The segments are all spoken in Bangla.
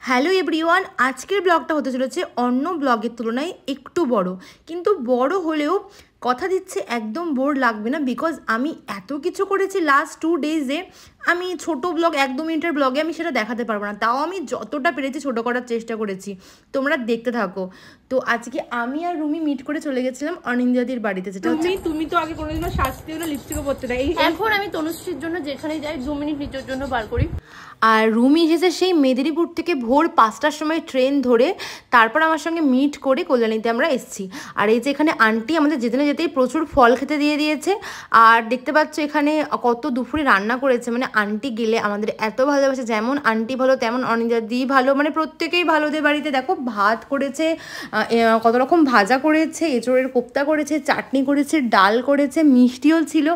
হ্যালো এভরিওয়ান, আজকের ব্লগটা হতে চলেছে অন্য ব্লগের তুলনায় একটু বড়, কিন্তু বড় হলেও কথা দিচ্ছে একদম বোর লাগবে না। বিকজ আমি এত কিছু করেছি লাস্ট 2 ডেজে, আমি ছোট ব্লগ 1-2 মিনিটের ব্লগে আমি সেটা দেখাতে পারবো না। তাও আমি যতটা পেরেছি ছোটো করার চেষ্টা করেছি, তোমরা দেখতে থাকো। তো আজকে আমি আর রুমি মিট করে চলে গেছিলাম অনিন্দিয়াদির বাড়িতে। যেটা হচ্ছে তুমি তো আগে কোনোদিনও সাজতে হলে লিপস্টিকও পরতে দেয়, এখন আমি তনুশ্রীর জন্য যেখানে যাই 2 মিনিট নিজের জন্য বার করি। আর রুমি এসেছে সেই মেদিনীপুর থেকে ভোর 5টার সময় ট্রেন ধরে, তারপর আমার সঙ্গে মিট করে কল্যাণীতে আমরা এসেছি। আর এই যে এখানে আন্টি আমাদের যেতে না যেতেই প্রচুর ফল খেতে দিয়ে দিয়েছে। আর দেখতে পাচ্ছ এখানে কত দুপুরে রান্না করেছে, মানে আন্টি গেলে আমাদের এত ভালোবাসে। যেমন আন্টি ভালো তেমন অনিন্দিয়াদি ভালো, মানে প্রত্যেকেই ভালো। ওদের বাড়িতে দেখো ভাত করেছে, কত রকম ভাজা করেছে, এঁচোড়ের কোপ্তা করেছে, চাটনি করেছে, ডাল করেছে, মিষ্টিও ছিল।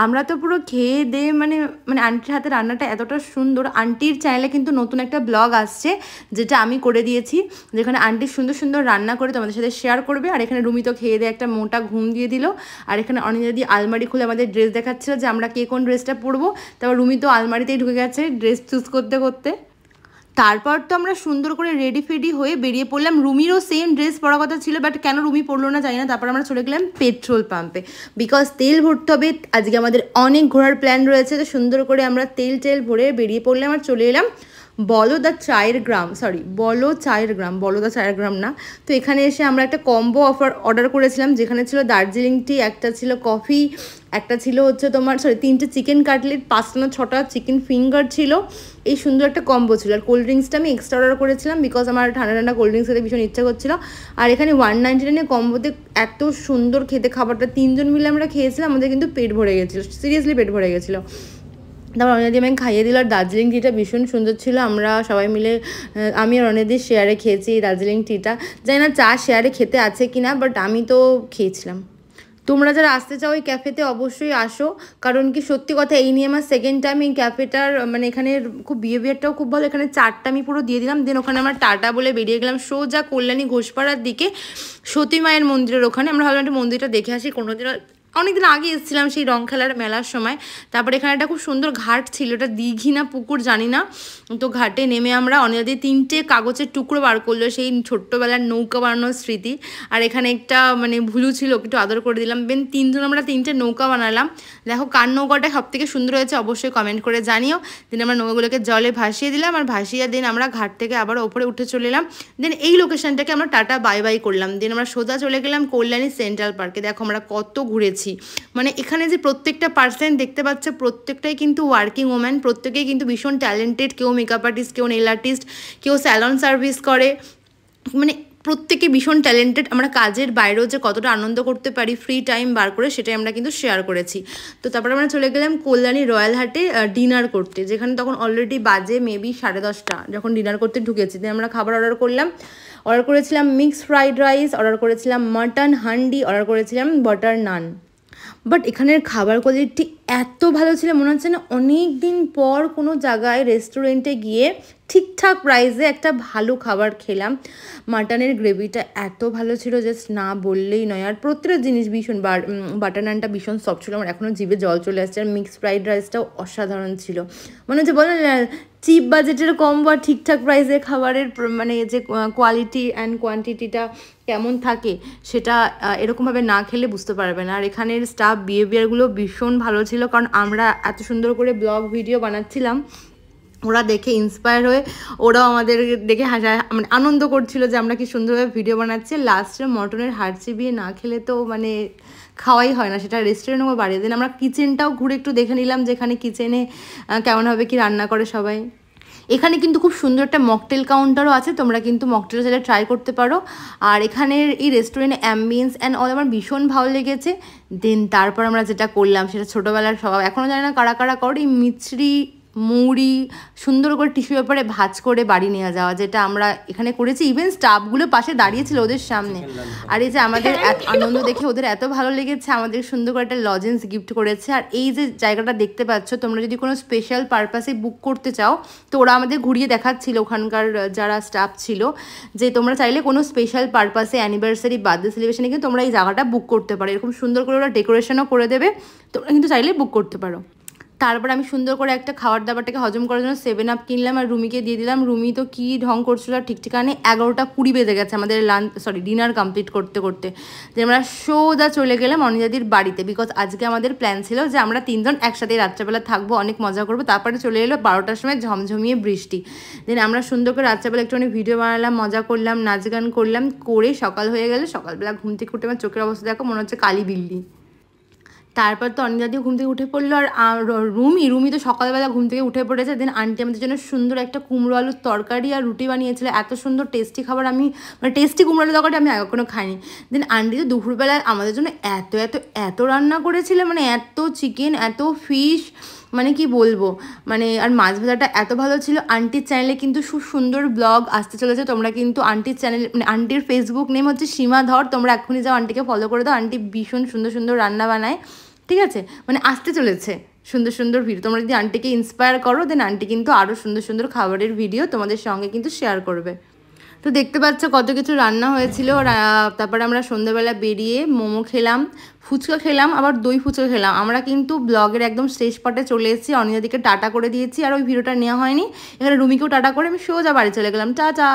আমরা তো পুরো খেয়ে দিয়ে মানে আন্টির হাতে রান্নাটা এতটা সুন্দর। আন্টির চ্যানেলে কিন্তু নতুন একটা ব্লগ আসছে, যেটা আমি করে দিয়েছি, যেখানে আন্টি সুন্দর সুন্দর রান্না করে তোমাদের সাথে শেয়ার করবে। আর এখানে রুমি তো খেয়ে দিয়ে একটা মোটা ঘুম দিয়ে দিল। আর এখানে অনিন্দিয়াদি আলমারি খুলে আমাদের ড্রেস দেখাচ্ছিল যে আমরা কে কোন ড্রেসটা পরবো। তারপর রুমি তো আলমারিতেই ঢুকে গেছে ড্রেস চুজ করতে করতে। তারপর তো আমরা সুন্দর করে রেডি ফেডি হয়ে বেরিয়ে পড়লাম। রুমিরও সেম ড্রেস পরা কথা ছিল, বাট কেন রুমি পরলো না জানি না। তারপর আমরা চলে গেলাম পেট্রোল পাম্পে, বিকজ তেল ভরতে হবে। আজকে আমাদের অনেক ঘোরার প্ল্যান রয়েছে, তো সুন্দর করে আমরা তেল ভরে বেরিয়ে পড়লাম আর চলে এলাম বলদা চায়ের গ্রাম, বলদা চায়ের গ্রাম না। তো এখানে এসে আমরা একটা কম্বো অর্ডার করেছিলাম, যেখানে ছিল দার্জিলিং টি, একটা ছিল কফি, একটা ছিল হচ্ছে তোমার 3টে চিকেন কাটলেট, 5টা না 6টা চিকেন ফিঙ্গার ছিল। এই সুন্দর একটা কম্বো ছিল। আর কোল্ড ড্রিঙ্কসটা আমি এক্সট্রা অর্ডার করেছিলাম, বিকজ আমার ঠান্ডা ঠান্ডা কোল্ড ড্রিঙ্কস খেতে ভীষণ ইচ্ছা করছিল। আর এখানে 199 কম্বোতে এত সুন্দর খেতে খাবারটা, 3জন মিলে আমরা খেয়েছিলাম, আমাদের কিন্তু পেট ভরে গেছিলো, সিরিয়াসলি পেট ভরে গেছিলো। তারপর অনিদি আমাকে খাইয়ে দিল। আর দার্জিলিং টিটা ভীষণ সুন্দর ছিল। আমরা সবাই মিলে, আমি আর অনিদি শেয়ারে খেয়েছি এই দার্জিলিং টিটা। জানি না চা শেয়ারে খেতে আছে কি না, বাট আমি তো খেয়েছিলাম। তোমরা যারা আসতে চাও এই ক্যাফেতে অবশ্যই আসো, কারণ কি সত্যি কথা এই নিয়ে আমার সেকেন্ড টাইম এই ক্যাফেটার, মানে এখানে খুব বিহেভিয়ারটাও খুব ভালো। এখানে চারটা আমি পুরো দিয়ে দিলাম, দেন ওখানে আমরা টাটা বলে বেরিয়ে গেলাম সোজা কল্যাণী ঘোষপাড়ার দিকে সতী মায়ের মন্দিরের ওখানে। আমরা ভাবলাম একটা মন্দিরটা দেখে আসি, কোনোদিনও অনেকদিন আগে এসেছিলাম সেই রং খেলার মেলার সময়। তারপরে এখানে একটা খুব সুন্দর ঘাট ছিল, এটা দিঘি না পুকুর জানি না। তো ঘাটে নেমে আমরা অনিদি 3টে কাগজের টুকরো বার করলো, সেই ছোট্টবেলার নৌকা বানানোর স্মৃতি। আর এখানে একটা মানে ভুলু ছিল, একটু আদর করে দিলাম। বেন 3জন আমরা 3টে নৌকা বানালাম। দেখো কার নৌকাটা সব থেকে সুন্দর হয়েছে অবশ্যই কমেন্ট করে জানিও। দেন আমরা নৌকাগুলোকে জলে ভাসিয়ে দিলাম, আর ভাসিয়ে দিন আমরা ঘাট থেকে আবার ওপরে উঠে চলে এলাম। দেন এই লোকেশনটাকে আমরা টাটা বাই বাই করলাম। দেন আমরা সোজা চলে গেলাম কল্যাণী সেন্ট্রাল পার্কে। দেখো আমরা কত ঘুরেছি, মানে এখানে যে প্রত্যেকটা পার্সন দেখতে পাচ্ছ প্রত্যেকটাই কিন্তু ওয়ার্কিং ওম্যান, প্রত্যেকেই কিন্তু ভীষণ ট্যালেন্টেড। কেউ মেকআপ আর্টিস্ট, কেউ নেল আর্টিস্ট, কেউ স্যালন সার্ভিস করে, মানে প্রত্যেকে ভীষণ ট্যালেন্টেড। আমরা কাজের বাইরেও যে কতটা আনন্দ করতে পারি ফ্রি টাইম বার করে, সেটাই আমরা কিন্তু শেয়ার করেছি। তো তারপরে আমরা চলে গেলাম কল্যাণী রয়্যাল হাটে ডিনার করতে, যেখানে তখন অলরেডি বাজে মেবি 10:30 যখন ডিনার করতে ঢুকেছি। দিয়ে আমরা খাবার অর্ডার করেছিলাম মিক্সড ফ্রাইড রাইস, অর্ডার করেছিলাম মাটন হান্ডি, অর্ডার করেছিলাম বাটার নান। বাট এখানের খাবার কোয়ালিটি এত ভালো ছিল, মনে হচ্ছে না অনেক দিন পর কোনো জায়গায় রেস্টুরেন্টে গিয়ে ঠিকঠাক প্রাইসে একটা ভালো খাবার খেলাম। মাটনের গ্রেভিটা এত ভালো ছিল, জাস্ট না বললেই নয়। আর প্রত্যেকটা জিনিস ভীষণ, বাটার নানটা ভীষণ সফট ছিল, আমার এখনও জিভে জল চলে আসছে। আর মিক্সড ফ্রাইড রাইসটাও অসাধারণ ছিল। মনে হচ্ছে বলো না চিপ বাজেটের কম বা ঠিকঠাক প্রাইসে খাবারের মানে যে কোয়ালিটি অ্যান্ড কোয়ান্টিটিটা কেমন থাকে, সেটা এরকমভাবে না খেলে বুঝতে পারবে না। আর এখানের স্টাফ বিহেভিয়ারগুলো ভীষণ ভালো ছিল, কারণ আমরা এত সুন্দর করে ব্লগ ভিডিও বানাচ্ছিলাম, ওরা দেখে ইন্সপায়ার হয়ে ওরাও আমাদের দেখে মানে আনন্দ করছিল যে আমরা কি সুন্দরভাবে ভিডিও বানাচ্ছি। লাস্টে মটনের হাড় চিবিয়ে না খেলে তো মানে খাওয়াই হয় না, সেটা রেস্টুরেন্ট বা বাড়িয়ে দিন। আমরা কিচেনটাও ঘুরে একটু দেখে নিলাম, যেখানে কিচেনে কেমনভাবে কি রান্না করে সবাই। এখানে কিন্তু খুব সুন্দর একটা মকটেল কাউন্টারও আছে, তোমরা কিন্তু মকটেল চাইলে ট্রাই করতে পারো। আর এখানের এই রেস্টুরেন্টের অ্যাম্বিয়েন্স অ্যান্ড অল আমার ভীষণ ভালো লেগেছে। দেন তারপর আমরা যেটা করলাম সেটা ছোটোবেলার স্বভাব, এখনও জানি না কারা কারা করে, এই মিছরি মুড়ি সুন্দর করে টিস্যু পেপারে ভাঁজ করে বাড়ি নিয়ে যাওয়া, যেটা আমরা এখানে করেছি। ইভেন স্টাফগুলো পাশে দাঁড়িয়েছিল ওদের সামনে। আর এই যে আমাদের আনন্দ দেখে ওদের এত ভালো লেগেছে, আমাদের সুন্দর করে একটা লজেন্স গিফট করেছে। আর এই যে জায়গাটা দেখতে পাচ্ছ, তোমরা যদি কোনো স্পেশাল পারপাসে বুক করতে চাও, তো ওরা আমাদের ঘুরিয়ে দেখাচ্ছিল ওখানকার যারা স্টাফ ছিল, যে তোমরা চাইলে কোনো স্পেশাল পারপাসে অ্যানিভার্সারি বার্থডে সেলিব্রেশনে কিন্তু তোমরা এই জায়গাটা বুক করতে পারো। এরকম সুন্দর করে ওরা ডেকোরেশনও করে দেবে, তোমরা কিন্তু চাইলে বুক করতে পারো। তারপর আমি সুন্দর করে একটা খাবার দাবারটাকে হজম করার জন্য 7 আপ কিনলাম আর রুমিকে দিয়ে দিলাম। রুমি তো কী ঢং করছিল আর ঠিক ঠিকানে 11টা 20 বেজে গেছে আমাদের ডিনার কমপ্লিট করতে করতে। যে আমরা সোজা চলে গেলাম অনিদাদির বাড়িতে, বিকজ আজকে আমাদের প্ল্যান ছিল যে আমরা 3 জন একসাথে রাত্রেবেলা থাকবো, অনেক মজা করবো। তারপরে চলে এলো 12টার সময় ঝমঝমিয়ে বৃষ্টি। দেন আমরা সুন্দর করে রাত্রেবেলা একটুখানি ভিডিও বানালাম, মজা করলাম, নাচ গান করলাম, করে সকাল হয়ে গেলে সকালবেলা ঘুম থেকে উঠে আমার চোখের অবস্থা দেখো মনে হচ্ছে কালী বিল্লি। তারপর তো অনিদাদিও ঘুম থেকে উঠে পড়লো আর রুমি তো সকালবেলা ঘুম থেকে উঠে পড়েছে। দেন আন্টি আমাদের জন্য সুন্দর একটা কুমড়ো আলুর তরকারি আর রুটি বানিয়েছিল, এত সুন্দর টেস্টি খাবার। আমি মানে টেস্টি কুমড়ো আলুর তরকারি আমি আগে কখনো খাইনি। দেন আন্টি তো দুপুরবেলায় আমাদের জন্য এত এত এত রান্না করেছিল, মানে এত চিকেন, এত ফিশ, মানে কি বলবো, মানে আর মাছ ভাজাটা এত ভালো ছিল। আন্টির চ্যানেলে কিন্তু খুব সুন্দর ব্লগ আসতে চলেছে, তোমরা কিন্তু আন্টির চ্যানেল মানে আন্টির ফেসবুক নেম হচ্ছে সীমা ধর, তোমরা এক্ষুনি যাও আন্টিকে ফলো করে দাও। আন্টি ভীষণ সুন্দর সুন্দর রান্না বানায়, ঠিক আছে, মানে আসতে চলেছে সুন্দর সুন্দর ভিডিও। তোমরা যদি আন্টিকে ইন্সপায়ার করো দেন আন্টি কিন্তু আরও সুন্দর সুন্দর খাবারের ভিডিও তোমাদের সঙ্গে কিন্তু শেয়ার করবে। তো দেখতে পাচ্ছ কত কিছু রান্না হয়েছিল। তারপরে আমরা সন্ধ্যাবেলা বেরিয়ে মোমো খেলাম, ফুচকা খেলাম, আবার দই ফুচকা খেলাম। আমরা কিন্তু ব্লগের একদম শেষ পার্টে চলে এসেছি, অনিদাদিকে টাটা করে দিয়েছি আর ওই ভিডিওটা নেওয়া হয়নি। এখানে রুমিকেও টাটা করে আমি সোজা বাড়ি চলে গেলাম, টাটা।